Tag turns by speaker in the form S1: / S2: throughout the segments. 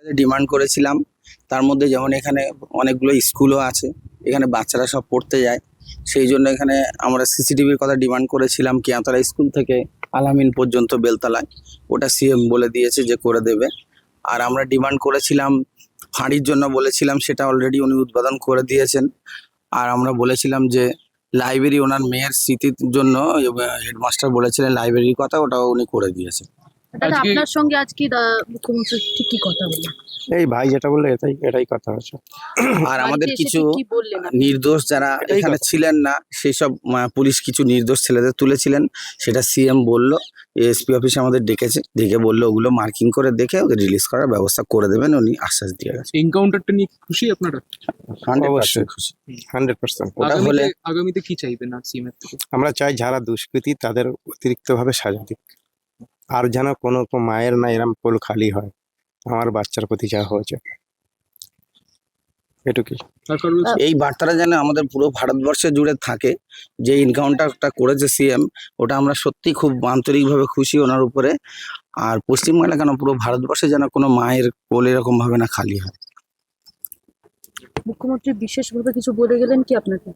S1: Demand করেছিলাম। তার মধ্যে যেমন এখানে অনেকগুলো স্কুলও আছে, এখানে বাচ্চারা সব পড়তে যায়। সেই জন্য এখানে আমরা সিসিটিভির কথা ডিমান্ড করেছিলাম কিয়াতলা স্কুল থেকে আলামিন পর্যন্ত বেলতলায়। ওটা সিএম বলে দিয়েছে যে করে দেবে। আর আমরা ডিমান্ড করেছিলাম ফাঁড়ির জন্য, বলেছিলাম সেটা অলরেডি উনি উদ্বোধন করে দিয়েছেন। আর আমরা বলেছিলাম যে লাইব্রেরি ওনার মেয়ের স্মৃতির জন্য হেডমাস্টার বলেছিলেন লাইব্রেরির কথা, ওটাও উনি করে দিয়েছেন।
S2: দাদা আপনার সঙ্গে আজকে মুখ্যমন্ত্রী ঠিক কি কথা বললেন?
S3: এই ভাই যেটা বললো এটাই কথা হচ্ছে।
S1: আর আমাদের
S2: বাড়িতে এসে
S1: কিছু
S2: ঠিক কি বললেন আপনি?
S1: নির্দোষ যারা
S3: এটাই
S1: এখানে
S3: কথা।
S1: ছিলেন না, সেই সব পুলিশ কিছু নির্দোষ ছেলেদের তুলেছিলেন, সেটা সিএম বলল। এসপি অফিসে আমাদের ডেকেছে, ডেকে বললো ওগুলো মার্কিং করে দেখে ওদের রিলিজ করার ব্যবস্থা করে দেবেন, উনি আশ্বাস দিয়ে গেছেন।
S4: এনকাউন্টারটা নিয়ে খুশি আপনারা?
S1: 100% খুশি।
S3: 100%।
S1: ওটা হলে
S4: আগামীতে কি চাইবেন আর সিএম এর থেকে?
S3: আমরা চাই যারা দুষ্কৃতী তাদের অতিরিক্তভাবে সাজা দিক, আর যেন কোনো মায়ের না এরম কোল খালি হয় আমার বাচ্চার প্রতি যা হয়েছে, এটুকুই।
S4: সরকার বলছে
S1: এই বার্তাটা যেন আমাদের পুরো ভারতবর্ষে জুড়ে থাকে, যে এনকাউন্টারটা করেছে সিএম, ওটা আমরা সত্যি খুব আন্তরিকভাবে খুশি ওনার উপরে। আর পশ্চিমবাংলা কেন, পুরো ভারতবর্ষে যেন কোনো মায়ের কোল এরকম ভাবে না খালি হয়।
S2: মুখ্যমন্ত্রী বিশেষভাবে কিছু বলে গেলেন কি আপনাকে?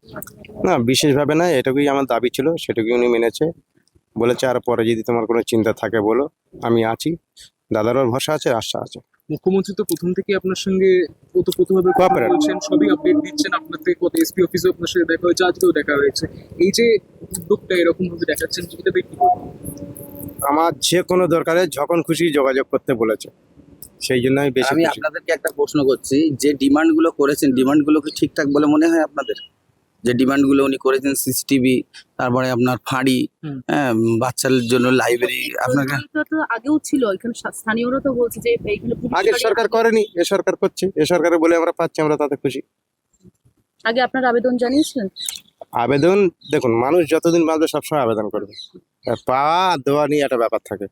S3: না, বিশেষভাবে না, এটুকুই আমার দাবি ছিল, সেটুকুই উনি মেনেছে। বলেছে আর পরে যদি তোমার কোনো চিন্তা থাকে বলো, আমি আছি। দাদারও ভরসা আছে, আশা আছে।
S4: মুখ্যমন্ত্রী তো প্রথম থেকে আপনার সঙ্গে ওতপ্রোতভাবে কথা
S3: Cooperate।
S4: বলছেন, সবই আপডেট দিচ্ছেন। আপনার থেকে কত এসপি অফিসে আপনার সাথে দেখা হয়েছে, আজকেও দেখা হয়েছে। এই যে উদ্যোগটা এরকম ভাবে দেখাচ্ছেন, সেটা দেখি
S3: আমার যে কোনো দরকারে যখন খুশি যোগাযোগ করতে বলেছে, সেই জন্য আমি বেশি
S1: আমি
S3: খুশি।
S1: আপনাদেরকে একটা প্রশ্ন করছি, যে ডিমান্ড গুলো করেছেন, ডিমান্ড গুলো কি ঠিকঠাক বলে মনে হয় আপনাদের? যে ডিমান্ড গুলো উনি করেছেন, সিসিটিভি, তারপরে আপনার ফাঁড়ি, হ্যাঁ, বাচ্চাদের জন্য লাইব্রেরি, আপনাকে
S2: এটা তো আগেও ছিল, এখানে স্থানীয়রা তো বলছে যে এইগুলো পুলিশ
S3: আগের
S2: বাড়ি
S3: সরকার করেনি, এ সরকার করছে। এ সরকারে বলে আমরা পাচ্ছি, আমরা তাতে খুশি।
S2: আগে আপনার আবেদন জানিয়েছিলেন?
S3: আবেদন দেখুন, মানুষ যতদিন বাঁচবে সবসময় আবেদন করবে, আর পাওয়া আর দেওয়া নিয়ে একটা ব্যাপার থাকে।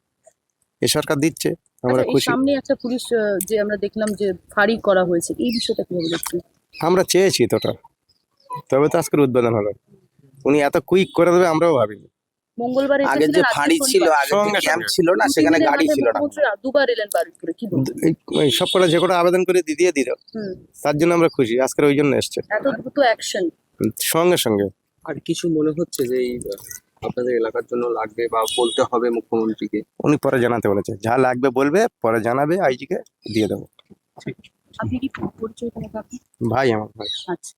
S3: এ সরকার দিচ্ছে, আমরা
S2: আচ্ছা, এই
S3: খুশি।
S2: সামনে একটা পুলিশ যে আমরা দেখলাম যে ফাঁড়ি করা হয়েছে, এই বিষয়টা কিভাবে দেখছেন?
S3: আমরা চেয়েছি তোটা, তবে তো আজকের উদ্বোধন হলো। উনি এত কুইক করে দেবে আমরাও ভাবিনি।
S2: মঙ্গলবার
S1: আগে যে ফাঁড়ি ছিল, আগে যে
S3: সঙ্গে
S1: ক্যাম্প
S3: সঙ্গে।
S1: ছিল না, সেখানে গাড়ি ছিল না।
S2: দুবার এলেন বারুইপুরে, কি বলবেন?
S3: এই সব কটা যে কটা আবেদন করে দিয়ে দিল,
S2: হুম,
S3: তার জন্য আমরা খুশি। আজকের ওই জন্য এসছে
S2: এত দ্রুত অ্যাকশন।
S3: সঙ্গে সঙ্গে।
S5: আর কিছু মনে হচ্ছে যে এই আপনাদের এলাকার জন্য লাগবে বা বলতে হবে মুখ্যমন্ত্রীকে?
S3: উনি পরে জানাতে বলেছে, যা লাগবে বলবে, পরে জানাবে, আইজিকে দিয়ে দেবো।
S2: আপনি কি পরিচয় দেন আপনি?
S3: ভাই আমার ভাই।
S2: আচ্ছা।